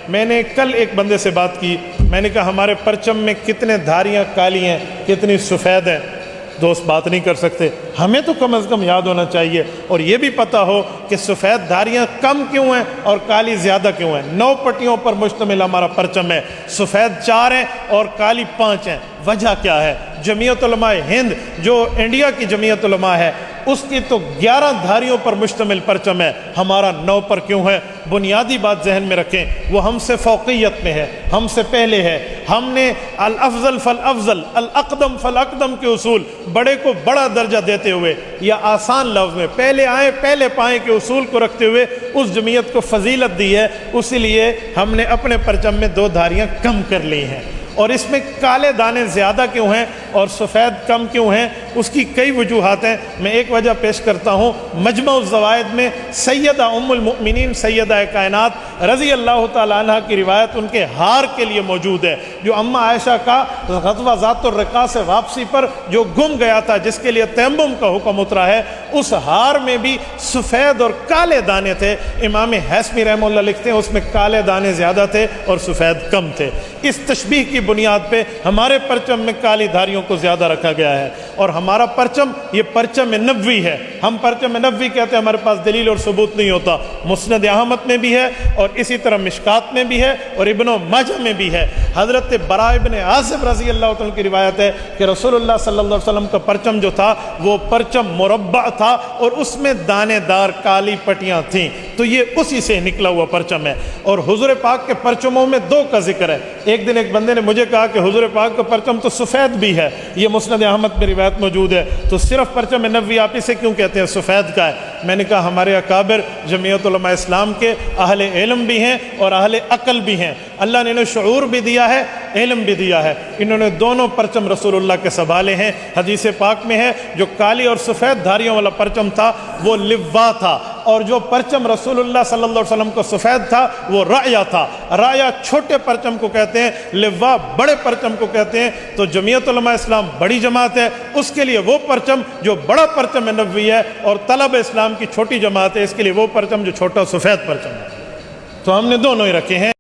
میں نے کل ایک بندے سے بات کی، میں نے کہا ہمارے پرچم میں کتنے دھاریاں کالی ہیں، کتنی سفید ہیں؟ دوست بات نہیں کر سکتے۔ ہمیں تو کم از کم یاد ہونا چاہیے اور یہ بھی پتہ ہو کہ سفید دھاریاں کم کیوں ہیں اور کالی زیادہ کیوں ہیں۔ 9 پٹیوں پر مشتمل ہمارا پرچم ہے، سفید 4 ہیں اور کالی 5 ہیں۔ وجہ کیا ہے؟ جمعیت علماء ہند جو انڈیا کی جمعیت علماء ہے اس کی تو 11 دھاریوں پر مشتمل پرچم ہے، ہمارا 9 پر کیوں ہے؟ بنیادی بات ذہن میں رکھیں، وہ ہم سے فوقیت میں ہے، ہم سے پہلے ہے۔ ہم نے الافضل فالافضل، الاقدم فالاقدم کے اصول، بڑے کو بڑا درجہ دیتے ہوئے یا آسان لفظ میں پہلے آئیں پہلے پائیں کے اصول کو رکھتے ہوئے اس جمعیت کو فضیلت دی ہے، اسی لیے ہم نے اپنے پرچم میں 2 دھاریاں کم کر لی ہیں۔ اور اس میں کالے دانے زیادہ کیوں ہیں اور سفید کم کیوں ہیں؟ اس کی کئی وجوہات ہیں، میں ایک وجہ پیش کرتا ہوں۔ مجمع الزوائد میں سیدہ ام المؤمنین سیدہ کائنات رضی اللہ تعالیٰ عنہ کی روایت ان کے ہار کے لیے موجود ہے، جو اماں عائشہ کا غزوہ ذات الرقاع سے واپسی پر جو گم گیا تھا، جس کے لیے تیمم کا حکم اترا ہے، اس ہار میں بھی سفید اور کالے دانے تھے۔ امام حیثمی رحمہ اللہ لکھتے ہیں اس میں کالے دانے زیادہ تھے اور سفید کم تھے۔ اس تشبیہ کی بنیاد پہ ہمارے پرچم میں کالی دھاریوں کو زیادہ رکھا گیا ہے، اور ہمارا پرچم یہ پرچم نبوی ہے۔ ہم پرچم نبوی کہتے ہیں، ہمارے پاس دلیل اور ثبوت نہیں ہوتا۔ مسند احمد میں بھی ہے اور اسی طرح مشکات میں بھی ہے اور ابن ماجہ میں بھی ہے۔ حضرت براء ابن عازب رضی اللہ عنہ کی روایت ہے کہ رسول اللہ صلی اللہ علیہ وسلم کا پرچم جو تھا وہ پرچم مربع تھا اور اس میں دانے دار کالی پٹیاں تھیں، تو یہ اسی سے نکلا ہوا پرچم ہے۔ اور حضور پاک کے پرچموں میں 2 کا ذکر ہے۔ ایک دن ایک بندے نے مجھے کہا کہ حضور پاک کا پرچم تو سفید بھی ہے، یہ مسند احمد میں روایت موجود ہے، تو صرف پرچم نبوی آپ اسے کیوں کہتے ہیں سفید کا ہے؟ میں نے کہا ہمارے اکابر جمعیت علماء اسلام کے اہل علم بھی ہیں اور اہل عقل بھی ہیں، اللہ نے انہیں شعور بھی دیا ہے، علم بھی دیا ہے، انہوں نے دونوں پرچم رسول اللہ کے سنبھالے ہیں۔ حدیث پاک میں ہے جو کالی اور سفید دھاریوں والا پرچم تھا وہ لوا تھا، اور جو پرچم رسول اللہ صلی اللہ علیہ وسلم کو سفید تھا وہ رایا تھا۔ رایا چھوٹے پرچم کو کہتے ہیں، لوا بڑے پرچم کو کہتے ہیں۔ تو جمعیت علماء اسلام بڑی جماعت ہے، اس کے لیے وہ پرچم جو بڑا پرچم نبوی ہے، اور طلب اسلام کی چھوٹی جماعت ہے، اس کے لیے وہ پرچم جو چھوٹا سفید پرچم ہے۔ تو ہم نے دونوں ہی رکھے ہیں۔